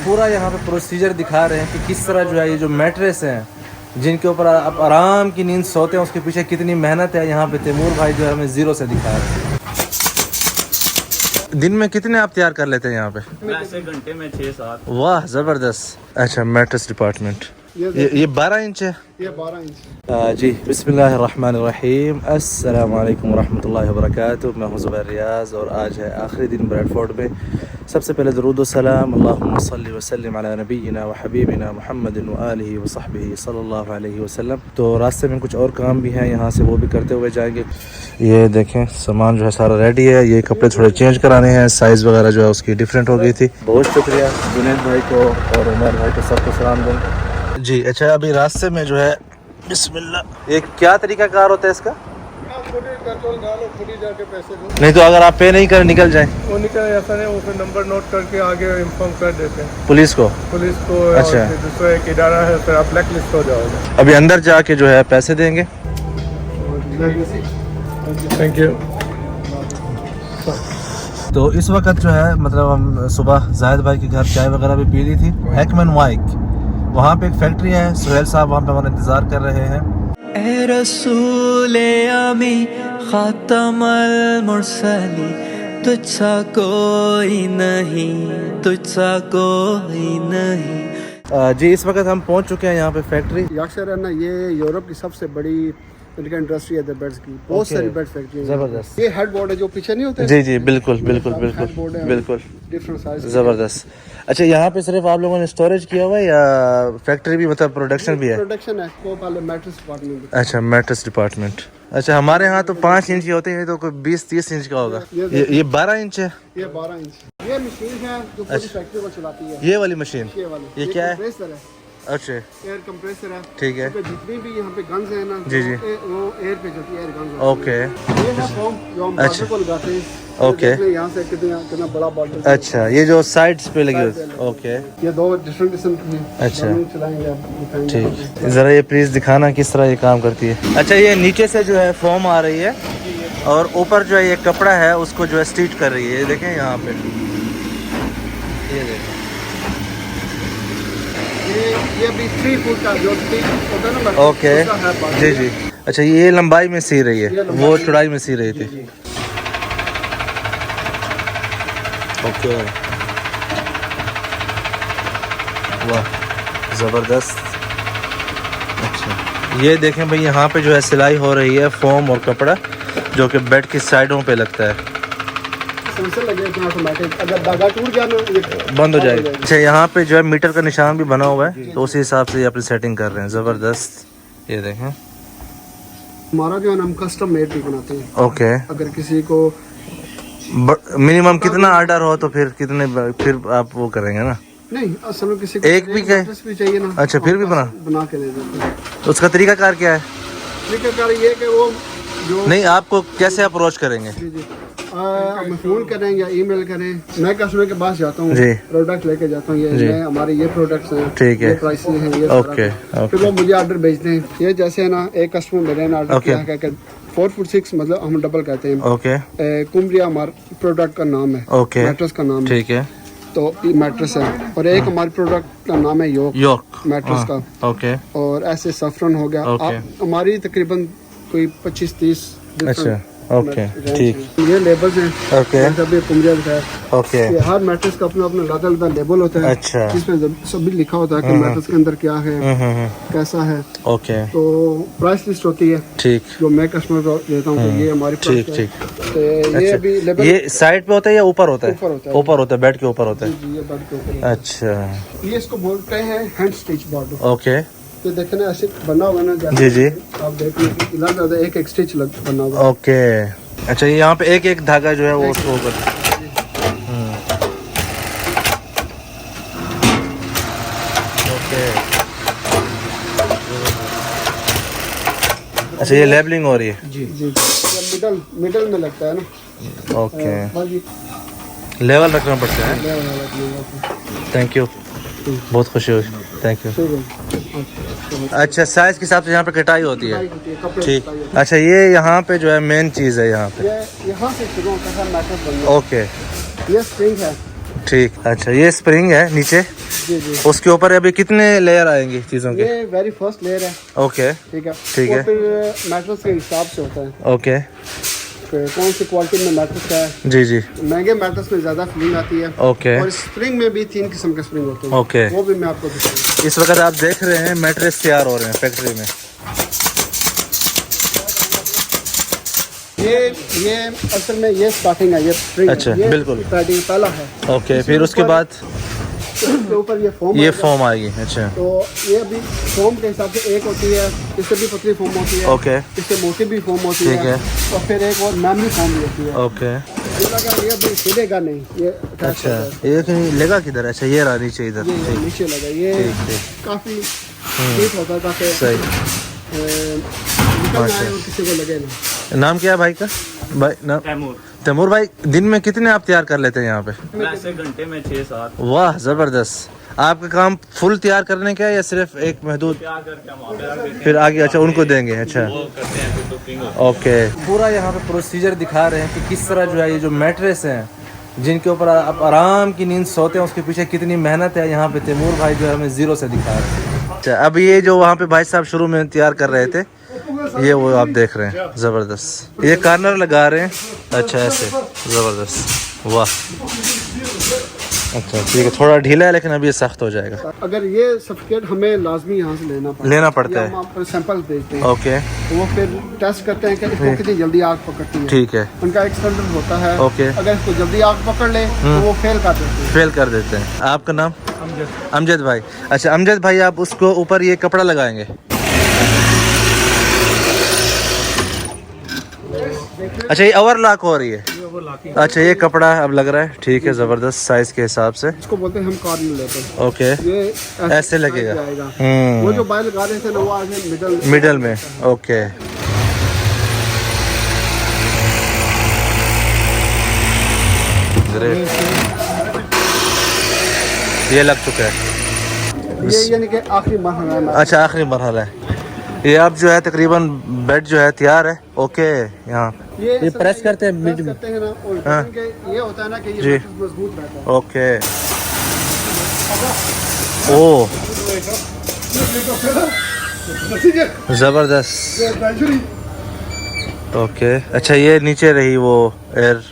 पूरा यहाँ पे प्रोसीजर दिखा रहे हैं कि किस तरह जो है ये जो मैट्रेस हैं जिनके ऊपर आप आराम की नींद सोते हैं उसके पीछे कितनी मेहनत है। यहाँ पे तैमूर भाई जो है हमें ज़ीरो से दिखा रहे हैं। दिन में कितने आप तैयार कर लेते हैं यहाँ पे? वैसे घंटे में 6-7। वाह ज़बरदस्त। अच्छा मैट्रेस डिपार्टमेंट ये 12 इंच है। ये 12 इंच। जी बिस्मिल्लाहिर्रहमानिर्रहीम अस्सलाम वालेकुम वरहमतुल्लाहि वबरकातुहू। मैं हूं ज़ुबैर रियाज़ और आज है आखिरी दिन ब्रैडफोर्ड में। सबसे पहले दरूद व सलाम अल्लाहुम्मा सल्लि व सल्लिम अला नबीना व हबीबिना मुहम्मदिन व आलिहि व सहबिही सल्लल्लाहु अलैहि वसल्लम। तो रास्ते में कुछ और काम भी हैं यहाँ से, वो भी करते हुए जाएंगे। ये देखें सामान जो है सारा रेडी है। ये कपड़े थोड़े चेंज कराने हैं, साइज़ वगैरह जो है उसकी डिफरेंट हो गई थी। बहुत शुक्रिया जुनैद भाई को और उमर भाई को, सबको सलाम दें जी। अच्छा अभी रास्ते में जो है बिस्मिल्लाह, ये क्या तरीका कार होता है इसका? पेट्रोल डालो, खुद ही जाके पैसे दो। नहीं तो अगर आप पे नहीं करें निकल जाए? वो निकल ऐसा नहीं, वो फिर नंबर नोट करके आगे इन्फॉर्म कर देते हैं पुलिस को। अच्छा। और दूसरा एक इदारा है, फिर आप ब्लैक लिस्ट हो जाओगे। अभी अंदर जाके जो है पैसे देंगे। Thank you. तो इस वक्त जो है मतलब हम सुबह जाहिद भाई के घर चाय वगैरह भी पी ली थी। हैकमैन वाइक वहाँ पे एक फैक्ट्री है, सुहेल साहब वहाँ पे हमारा इंतज़ार कर रहे हैं। ए रसूले आमी खातमल मुरसली, तुझसा कोई नहीं, तुझसा कोई नहीं। जी इस वक्त हम पहुँच चुके हैं यहाँ पे फैक्ट्री। यक्षर है ना, ये यूरोप की सबसे बड़ी इंडस्ट्री है बेड्स की। बहुत सारी बेड फैक्ट्री। जबरदस्त। ये हेड बोर्ड है जो पीछे नहीं होते। जी जी बिल्कुल बिल्कुल बिल्कुल बिल्कुल डिफरेंट साइज। जबरदस्त। अच्छा यहाँ पे सिर्फ आप लोगों ने स्टोरेज किया हुआ है या फैक्ट्री भी मतलब प्रोडक्शन भी है? प्रोडक्शन है, वो पहले मैट्रेस डिपार्टमेंट। अच्छा मैट्रेस डिपार्टमेंट। अच्छा हमारे यहाँ तो 5 इंच के होते हैं, तो कोई 20-30 इंच का होगा। ये 12 इंच है। ये 12 इंच। ये मशीन है जो पूरी फैक्ट्री को चलाती है। ये वाली मशीन? ये वाली। ये क्या है? कंप्रेसर है। अच्छा एयर कंप्रेसर है। ठीक है। जितनी भी यहाँ पे गन्स है ना, जी जी, वो एयर पे चलती है, एयर गन्स। ओके। ये है फोम जो हम बॉर्डर को लगाते हैं। ओके। यहाँ से कितना बड़ा बॉर्डर। अच्छा ये जो साइड्स पे लगी हुई। ओके। ये दो डिफरेंट किस्म की हैं। अच्छा। चलाएंगे आप। ठीक, ज़रा ये प्लीज़ दिखाना किस तरह ये काम करती है। अच्छा ये नीचे से जो है फोम आ रही है और ऊपर जो है ये कपड़ा है उसको जो है स्टिच कर रही है। ये देखें यहाँ पे, ये देखें ये भी 3 फुट का जो होता है ना। ओके जी जी। अच्छा ये लंबाई में सी रही है, वो चौड़ाई में सी रही थी। ओके वाह ज़बरदस्त। अच्छा ये देखें भाई यहाँ पे जो है सिलाई हो रही है फोम और कपड़ा जो कि बेड की साइडों पे लगता है। सेंसर लगे हैं ऑटोमेटिक, अगर धागा टूट गया ना ये बंद हो जाएगा। अच्छा यहाँ पे जो है मीटर का निशान भी बना हुआ है, तो उसी हिसाब से ये अपनी सेटिंग कर रहे हैं। ज़बरदस्त। ये देखें हमारा जो है हम कस्टम मेड भी बनाते हैं। ओके। अगर किसी को मिनिमम कितना ऑर्डर हो तो फिर कितने फिर आप वो करेंगे ना? नहीं, असल में किसी को एक भी भी चाहिए ना। अच्छा फिर भी बना के दे देते हैं। तो उसका तरीकाकार क्या है? तरीकाकार ये कि वो जो नहीं आपको कैसे अप्रोच करेंगे? जी जी हम फोन करें या ईमेल करें। मैं कस्टमर के पास जाता हूँ, प्रोडक्ट लेके जाता हूँ, ये हमारे ये प्रोडक्ट्स हैं, ठीक है, प्राइस हैं, ये ओके। फिर वो मुझे ऑर्डर भेजते हैं। ये जैसे है ना, एक कस्टमर मेरे ने ऑर्डर किया 4 फुट 6, मतलब हम डबल कहते हैं। ओके। कुमरिया हमारे प्रोडक्ट का नाम है। ओके। मैट्रेस का नाम है। ठीक है। तो मैट्रेस है। और एक हमारे प्रोडक्ट का नाम है योक मैट्रेस का। ओके। और ऐसे सफरन हो गया। हमारी तकरीबन कोई 25-30। अच्छा ओके ठीक। ये लेबल्स हैं। ओके। ओके। ये हर मैट्रेस का अपना अपना अलग लेबल होता है। अच्छा। जिसमें सभी लिखा होता है कि मैट्रेस के अंदर क्या है, कैसा है। ओके। तो प्राइस लिस्ट होती है, ठीक, जो मैं कस्टमर को देता हूँ। ये हमारी ठीक ठीक। ये भी लेबल ये साइड पे होता है या ऊपर होता है? ऊपर होता है, बेड के ऊपर होता है। ये बेड के ऊपर। अच्छा ये इसको बोलते हैं हैंड स्टिच बॉर्डर। ओके। तो देखें ना ऐसे बना हुआ ना, जी जी, आप देखिए एक स्टिच बना हुआ। ओके। अच्छा ये यहाँ पे एक एक धागा जो है वो शो कर। ओके। अच्छा ये लेबलिंग हो रही है? जी जी। मिडल में लगता है ना। ओके। लेवल रखना पड़ता है। थैंक यू, बहुत खुशी हुई, थैंक यू। अच्छा साइज के हिसाब से यहाँ पे कटाई होती है, ठीक। अच्छा ये यहाँ पे जो है मेन चीज़ है यहाँ पे, यहाँ से शुरू होता है मैट्रेस बनना। ओके। ये स्प्रिंग है, ठीक, अच्छा ये स्प्रिंग है नीचे, जी जी। उसके ऊपर अभी कितने लेयर आएंगे चीज़ों के? ये वेरी फर्स्ट लेयर है। ओके ठीक है, ठीक वो है। फिर मैट्रेस के हिसाब से होता है ओके कि कौन सी क्वालिटी में मैट्रेस है। जी जी महंगे मैट्रेस में ज़्यादा फिलिंग आती है। ओके और स्प्रिंग में भी 3 किस्म के स्प्रिंग होते हैं। ओके। वो भी मैं आपको दिखाऊंगा। इस वक्त आप देख रहे हैं मैट्रेस तैयार हो रहे हैं फैक्ट्री में। ये असल में ये स्टार्टिंग है, ये स्प्रिंग अच्छा, है। ये बिल्कुल। स्टार्टिंग पहला है। ओके, फिर उसके बाद इसके ऊपर ये फोम ये आएगा। फॉर्म आएगी। अच्छा तो ये अभी फोम के हिसाब से एक होती है, इससे भी पतली फोम होती है। ओके इससे मोटी भी फोम होती ठीक है। और फिर एक और मेमोरी फोम भी होती है। ओके ये लगा, ये अभी हिलेगा नहीं, ये attach अच्छा, होता है। ये कहीं लगा किधर? अच्छा ये रहा नीचे इधर। ये ठीक नीचे लगा, ये ठीक ठीक काफी ठीक होता है ताकि सही। निकल ना आए और किसी को लगे ना। नाम क्या है भाई का? भाई नाम तैमूर। तैमूर भाई, दिन में कितने आप तैयार कर लेते हैं यहाँ पे? वैसे घंटे में 6-7 वाह जबरदस्त। आपका काम फुल तैयार करने का है या सिर्फ एक महदूद? तैयार करके हम वहाँ पे रख देते हैं। फिर आगे अच्छा उनको देंगे। अच्छा वो करते हैं फिर बुकिंग होती है। ओके, पूरा यहाँ पे प्रोसीजर दिखा रहे हैं कि किस तरह जो है ये जो मैट्रेस हैं जिनके ऊपर आप आराम की नींद सोते हैं उसके पीछे कितनी मेहनत है। यहाँ पे तैमूर भाई जो है हमें जीरो से दिखा रहे हैं। अच्छा, अब ये जो वहाँ पे भाई साहब शुरू में तैयार कर रहे थे ये वो आप देख रहे हैं, ज़बरदस्त। ये कार्नर लगा रहे हैं। अच्छा ऐसे, ज़बरदस्त, वाह। अच्छा ठीक है, थोड़ा ढीला है लेकिन अभी ये सख्त हो जाएगा। अगर ये सर्टिफिकेट हमें लाजमी यहाँ से लेना पड़ता है। है। हम आपको सैंपल भेजते हैं। ओके तो वो फिर टेस्ट करते हैं कि इसको कितनी जल्दी आग पकड़ती है। ठीक है, उनका एक स्टैंडर्ड होता है। ओके। अगर इसको जल्दी आग पकड़ ले तो वो फेल कर देते हैं। फेल कर देते हैं। आपका नाम? अमजद भाई। अच्छा अमजद भाई, आप उसको ऊपर ये कपड़ा लगाएंगे। अच्छा ये ओवरलॉक हो रही है। अच्छा ये कपड़ा अब लग रहा है, ठीक है, ज़बरदस्त साइज के हिसाब से। इसको बोलते हैं हम कॉर्नर लेते हैं। ओके, ये ऐसे लगेगा। जाएगा। हम्म। वो जो बाहर लगा रहे थे ना वो आज मिडल में। ओके ये लग चुका है। ये यानी कि आखिरी मरहला है। अच्छा आखिरी मरहला है ये। अब जो है तकरीबन बेड जो है तैयार है। ओके, यहाँ ये प्रेस करते हैं प्रेस करते हैं ना, और हाँ। ये होता है ना कि जी। ये मजबूत रहता है। ओके ओ जबरदस्त। ओके अच्छा, ये नीचे रही वो एयर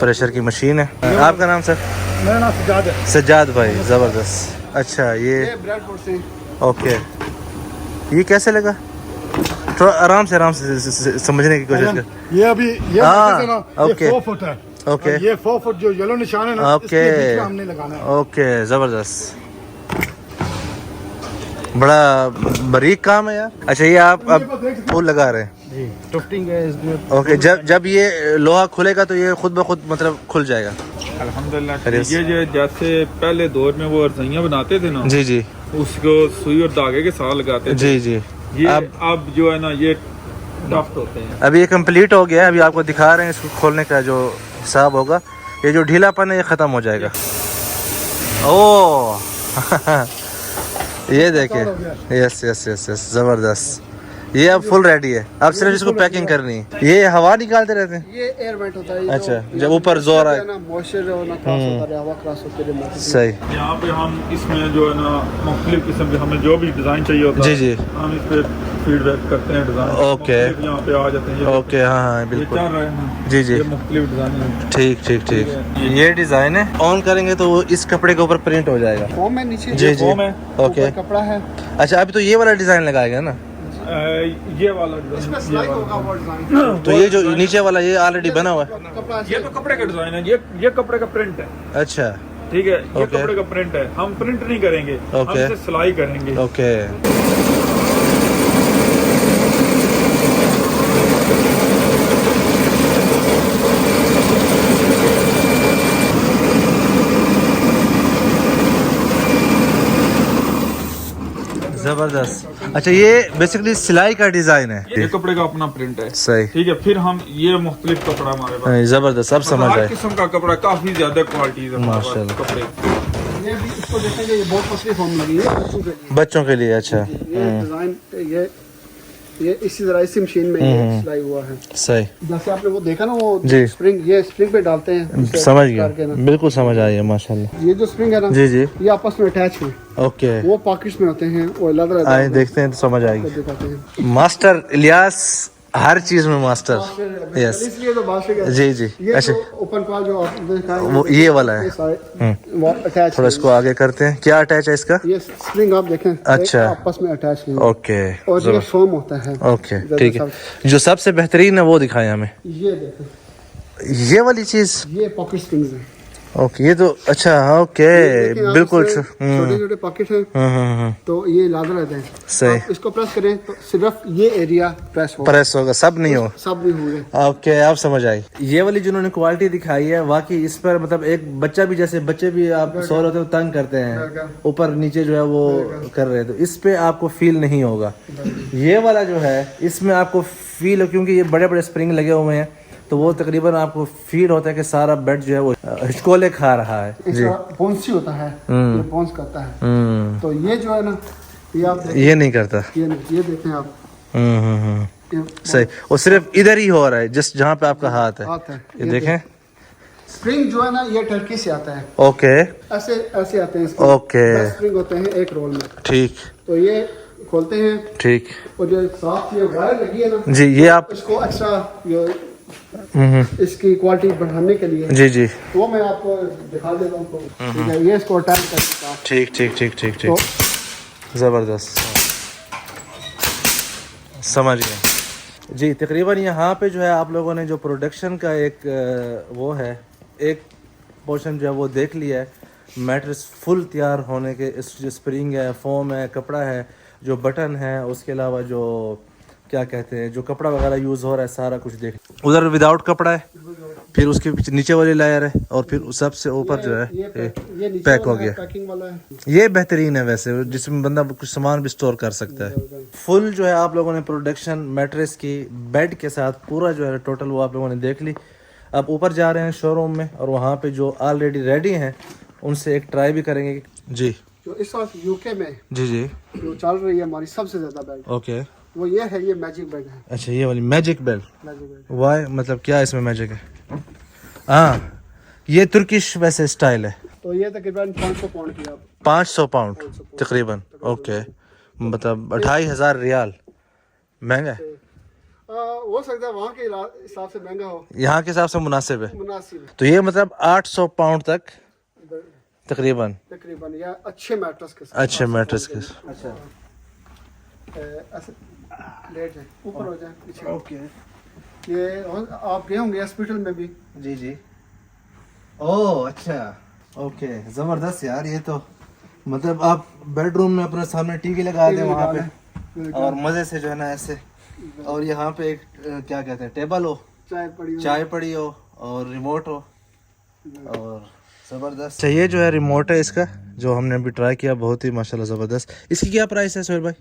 प्रेशर की मशीन है। आपका नाम सर? मेरा नाम सज्जाद है। सज्जाद भाई, जबरदस्त। अच्छा ये ब्रेडफोर्ड से। ओके, ये कैसे लगा? थोड़ा आराम से समझने की कोशिश कर। ये अभी ये हाँ, ना, ओके। ये 4 फुट है। ओके ये 4 फुट जो येलो निशान है ना, ओके इसके बीच में हमने लगाना है। ओके, जबरदस्त, बड़ा बारीक काम है यार। अच्छा ये आप अब फूल लगा रहे हैं? जी, टफ्टिंग है इसमें। ओके, जब ये लोहा खुलेगा तो ये खुद ब खुद मतलब खुल जाएगा? अल्हम्दुलिल्लाह। ये जो जैसे पहले दौर में वो रजाइयाँ बनाते थे ना, जी जी उसको सुई और धागे के साथ लगाते थे। जी जी। ये अब अब जो है ना ये टफ्ट होते हैं। अभी ये कंप्लीट हो गया है। अभी आपको दिखा रहे हैं इसको खोलने का जो हिसाब होगा। ये जो ढीलापन है ये ख़त्म हो जाएगा। ओह ये देखिए, यस यस यस यस, ज़बरदस्त। ये अब फुल रेडी है, अब सिर्फ इसको पैकिंग करनी है। ये हवा निकालते रहते हैं? ये एयर वेंट होता है। अच्छा, जब ऊपर जोर आए ना मॉइस्चर और ना क्रॉस होता है, हवा क्रॉस होती है। सही। यहाँ पे हम इसमें जो है ना मुख्तलिफ किस्म के हमें जो भी डिज़ाइन चाहिए होता जी है, जी। हम इस पे फीडबैक करते हैं डिज़ाइन। ओके। यहाँ पे आ जाते हैं। ओके हाँ हाँ ये बिल्कुल। चल रहे हैं। जी जी, ये मुख्तलिफ डिज़ाइन है। ठीक ठीक ठीक। ये डिज़ाइन है, ऑन करेंगे तो वो इस कपड़े के ऊपर प्रिंट हो जाएगा। फॉर्म है नीचे। जी जी, फॉर्म है। ओके। ऊपर कपड़ा है। अच्छा अभी तो ये वाला डिज़ाइन लगाएगा ना? ये वाला इसमें डिज़ाइन, सिलाई होगा वो डिजाइन। तो ये जो नीचे वाला ये ऑलरेडी बना हुआ है? कपड़ा ये तो कपड़े का डिज़ाइन है। ये कपड़े का प्रिंट है। अच्छा ठीक है, ये ओके। कपड़े का प्रिंट है। हम प्रिंट नहीं करेंगे, हम ओके। इसे सिलाई करेंगे। ओके। जबरदस्त। अच्छा ये बेसिकली सिलाई का डिजाइन है? ये कपड़े का अपना प्रिंट है। सही, ठीक है, फिर हम ये मुख्तलिफ कपड़ा हमारे पास, जबरदस्त, अब समझ हर आए। किस्म का कपड़ा, काफी ज्यादा क्वालिटी है हमारे पास माशाल्लाह। कपड़े। ये भी इसको देखेंगे, ये बहुत पतली फॉर्म लगी है बच्चों के लिए। बच्चों के लिए अच्छा। ये डिजाइन ये इसी तरह इसी मशीन में ये सिलाई हुआ है। सही, जैसे आपने वो देखा ना वो जी। स्प्रिंग, ये स्प्रिंग पे डालते हैं, समझ गया, करके ना। बिल्कुल समझ आई है माशाल्लाह। ये जो स्प्रिंग है ना, जी जी, ये आपस में अटैच है, ओके, वो पॉकेट्स में होते हैं, वो अलग अलग आए देखते हैं तो समझ आएगी। दिखाते हैं। मास्टर इलियास हर चीज में मास्टर, यस, इसलिए तो बात है। जी जी। ये अच्छा, जो ओपन पार्ट जो आपने देखा है, वो ये वाला है, वो अटैच थोड़ा इसको आगे करते हैं। क्या अटैच है इसका? ये स्प्रिंग आप देखें, अच्छा। आपस में अटैच है, ओके, और ये फोम होता है। ओके, ठीक है। जो सबसे बेहतरीन है वो दिखाएं हमें, ये देखें, ये वाली चीज। ये पॉकेट स्प्रिंग्स हैं। ओके, ये तो अच्छा, ओके, बिल्कुल। छोटे छोटे पॉकेट हैं, तो ये लादर रहते हैं। सही, आप इसको प्रेस करें तो सिर्फ ये एरिया प्रेस होगा, प्रेस होगा, सब नहीं हो, सब नहीं होंगे। ओके, आप समझ आई। ये वाली जिन्होंने क्वालिटी दिखाई है, वाकई इस पर मतलब एक बच्चा भी, जैसे बच्चे भी आप सो रहे होते हो तंग करते हैं, ऊपर नीचे जो है वो कर रहे हैं, तो इस पे आपको फील नहीं होगा। ये वाला जो है इसमें आपको फील हो, क्योंकि ये बड़े बड़े स्प्रिंग लगे हुए हैं, तो वो तकरीबन आपको फील होता है कि सारा बेड जो है वो हिचकोले खा रहा है। जी, बोन्सी होता है, ये बोन्स करता है। तो ये जो है ना, ये आप ये नहीं करता। ये देखें आप, ये सही, वो सिर्फ इधर ही हो रहा है, जस्ट जहाँ पे आपका हाथ है, हाथ है। ये देखें। स्प्रिंग जो है ना, ये टर्की से आता है। ओके, ऐसे ऐसे आते हैं इसके। ओके, 10 स्प्रिंग होते हैं एक रोल में। ठीक, तो ये खोलते हैं, ठीक, और जो साथ ये वायर लगी है ना जी, ये आप इसको एक्स्ट्रा इसकी क्वालिटी बढ़ाने के लिए, जी जी, वो मैं आपको दिखा देता हूँ। ठीक है, ये इसको अटैच कर सकता है। ठीक ठीक ठीक ठीक ठीक, ज़बरदस्त, समझ गए जी। तकरीबन यहाँ पे जो है आप लोगों ने जो प्रोडक्शन का एक वो है, एक पोर्शन जो है वो देख लिया है। मैट्रेस फुल तैयार होने के, इस जो स्प्रिंग है, फोम है, कपड़ा है, जो बटन है, उसके अलावा जो क्या कहते हैं, जो कपड़ा वगैरह यूज़ हो रहा है, सारा कुछ देख। उधर विदाउट कपड़ा है, फिर उसके पीछे नीचे वाली लेयर है, और फिर सबसे ऊपर जो है ये नीचे पैक हो वाला है, गया। पैकिंग वाला है। ये बेहतरीन है वैसे, जिसमें बंदा कुछ सामान भी स्टोर कर सकता है। फुल जो है आप लोगों ने प्रोडक्शन मैट्रेस की बेड के साथ पूरा जो है टोटल वो आप लोगों ने देख ली। अब ऊपर जा रहे हैं शोरूम में, और वहाँ पे जो ऑलरेडी रेडी हैं उनसे एक ट्राई भी करेंगे जी। जो इस वक्त यूके में जी जी, जो चल रही है हमारी सबसे ज्यादा बेड, ओके, वो ये है, ये मैजिक बेड है। अच्छा, ये वाली magic bed, magic bed, why मतलब क्या इसमें मैजिक है? हाँ, ये तुर्किश वैसे स्टाइल है। तो ये तकरीबन 500 पाउंड की, आप 500 पाउंड तकरीबन, ओके, मतलब 2500 रियाल, महंगा है। हो सकता है वहाँ के हिसाब से महंगा हो, यहाँ के हिसाब से मुनासिब है। मुनासिब तो ये मतलब 800 पाउंड तक तकरीबन, तकरीबन, या अच्छे मैट्रेस के साथ। अच्छे मैट्रेस के। अच्छा, ऐसे लेट जाए, ऊपर हो जाए, पीछे। ओके, ये आप गए होंगे हॉस्पिटल में भी। जी जी, ओह अच्छा, ओके, ज़बरदस्त यार। ये तो मतलब आप बेडरूम में अपने सामने टीवी लगा दें वहाँ पे, और मज़े से जो है ना ऐसे, और यहाँ पे एक क्या कहते हैं, टेबल हो, चाय पड़ी हो, और रिमोट हो, और ज़बरदस्त। अच्छा, ये जो है रिमोट है इसका, जो हमने अभी ट्राई किया, बहुत ही माशाल्लाह ज़बरदस्त। इसकी क्या प्राइस है सोहेल भाई?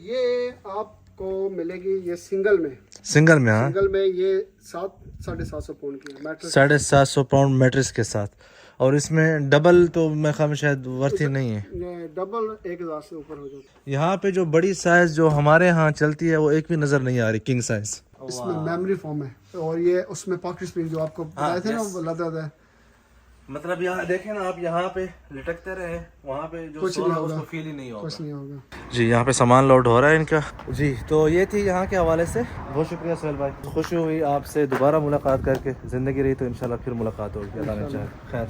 ये आपको मिलेगी ये सिंगल में। सिंगल में? हाँ, सिंगल में ये 700-750 पाउंड की मैट्रेस, 750 पाउंड मैट्रेस के साथ। और इसमें डबल तो मैं ख्याल में शायद वर्थ ही नहीं है। ये डबल 1000 से ऊपर हो जाता है। यहाँ पे जो बड़ी साइज जो हमारे यहाँ चलती है वो एक भी नजर नहीं आ रही, किंग साइज। इसमें मेमोरी फोम है, और ये उसमें पॉकेट स्प्रिंग जो आपको बताए थे ना, वो लगा है। मतलब यहाँ देखें ना आप, यहाँ पे लटकते रहे, वहाँ पे जो कुछ सोना नहीं उसको होगा, फील ही नहीं होगा। कुछ नहीं होगा जी, यहाँ पे सामान लोड हो रहा है इनका जी। तो ये थी यहाँ के हवाले से। बहुत शुक्रिया सोहेल भाई, खुशी हुई आपसे दोबारा मुलाकात करके। ज़िंदगी रही तो इंशाल्लाह फिर मुलाकात होगी, अल्लाह ने चाहा। खैर।